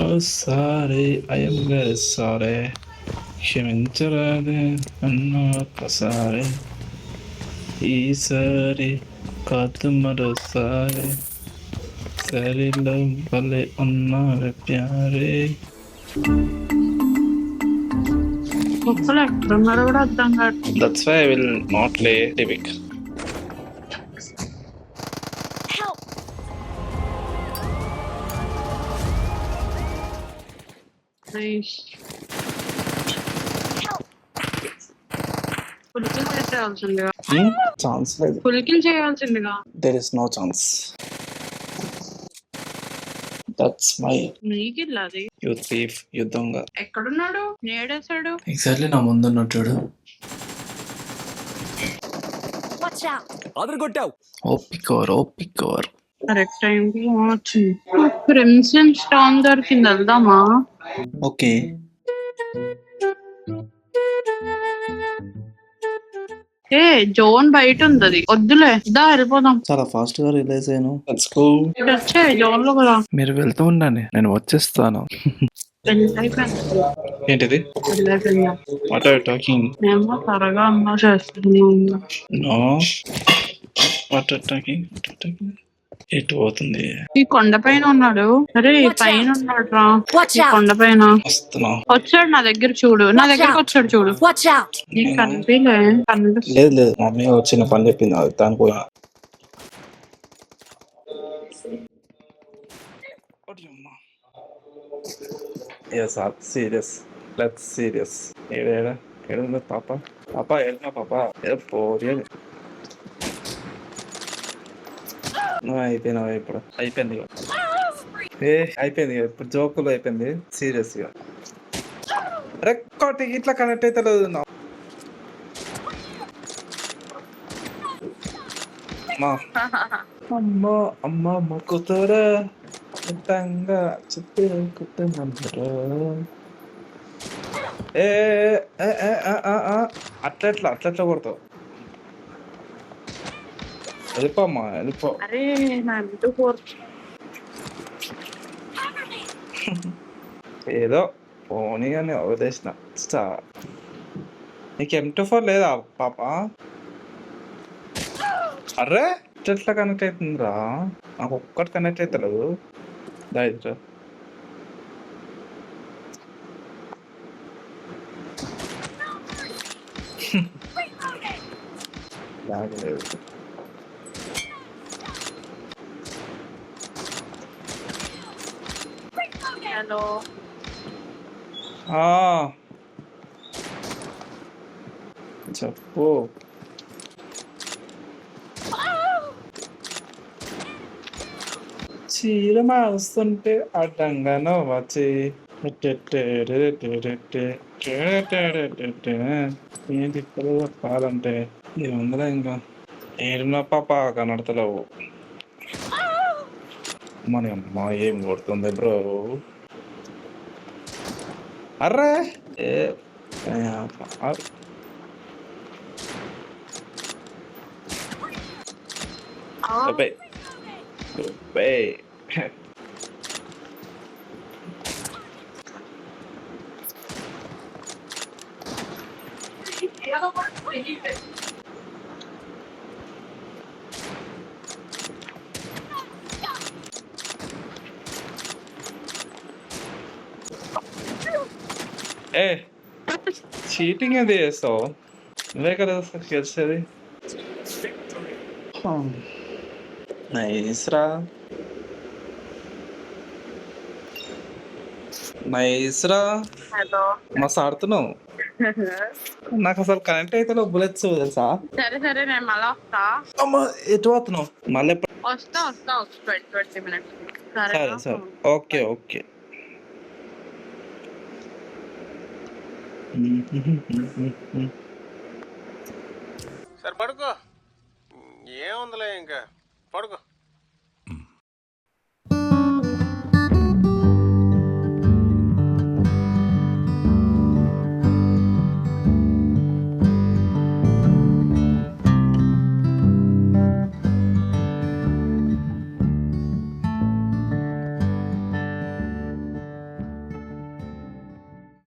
Oh sorry I'm very sorry, క్షమించరాదే నన్ను ఒక్కసారి, ఈసారి కాదు మరోసారి, సరిలో భలే ఉన్నారు ప్యారే. కుక్కలు ఎక్కడున్నారో కూడా అర్థం కాదు. That's why I will not play Civic. పులికిల్ చేయాల్సిందిగా. ఛాన్స్ లేదు. పులికిల్ చేయాల్సిందిగా. There is no chance. That's my నీకిల్ అది. you thief, you దొంగ. ఎక్కడున్నాడు? నేడేశాడు. ఎగ్జాక్ట్లీ నా ముందున్నట్టాడు. ఓపికోర్. కరెక్ట్ టైం కి వచ్చింది. క్రిమ్సన్ స్టోన్ దొరికింది, వెళ్దామా? ఓకే. ఏ జోన్ బయట ఉంది, అది వద్దులే, దా వెళ్ళిపోదాం. చాలా ఫాస్ట్ గా రిలైజ్ అయ్యాను. Let's go. వచ్చే జోన్ లో కదా. మీరు వెళ్తూ ఉండండి, నేను వచ్చేస్తాను. ఏంటిది? What are you talking? మేము త్వరగా అన్నా చేస్తున్నాము. No, what are talking? ఎటు పోతుంది? ఈ కొండ పైన ఉన్నాడు. అరే పైన ఉన్నాడు రా, ఈ కొండ పైన వచ్చాడు. నా దగ్గర చూడు, నా దగ్గరకు వచ్చాడు చూడు. నీకు కనిపించలే? లేదు, మమ్మీ వచ్చిన పని చెప్పింది, దాని పోయినా. Serious, let's serious. ఏడు పాప ఏడున్నా పాప పోరియా. అయిపోయినావా? ఇప్పుడు అయిపోయింది, అయిపోయింది ఇప్పుడు. జోకులు అయిపోయింది, సీరియస్ గా. రెక్కాటి ఇట్లా కనెక్ట్ అయితే లేదు. అమ్మ మొక్కుతారా చెప్పి కుట్టమంటారా? అట్లా కొడతావు. వెళ్ళిపోమ్మా, వెళ్ళిపో. ఏదో పోనీ అని వదిలేసిన. నీకు M24 లేదా పాప? అర్రే ఎట్లా కనెక్ట్ అవుతుందిరా? నాకు ఒక్కటి కనెక్ట్ అవుతలేదు. దాయిద్రా లాగలేదు. హలో, చెప్పు. చీర మారుస్తుంటే అడ్డంగానో వచ్చి ఏంటి ఇప్పుడు చెప్పాలంటే ఏముందిరా ఇంకా. ఏడున్న పాప కనడతలేవు. మన అమ్మ ఏం కొడుతుంది బ్రో? అర్రే చీటింగ్ అది చేస్తావు నువ్వే కదా గెలిచేది. నైస్ రా, నైస్ రా. మస్తు ఆడుతున్నావు. నాకు అసలు కనెక్ట్ అయితే బుల్లెట్స్ తెలుసా? సరే సరే, నేను మళ్ళీ వస్తా. అమ్మ ఎటు పోతున్నావు? మళ్ళీ వస్తా 20 minutes. సరే సరే, ఓకే ఓకే. సరే పడుకో, ఏముందిలే ఇంకా పడుకో.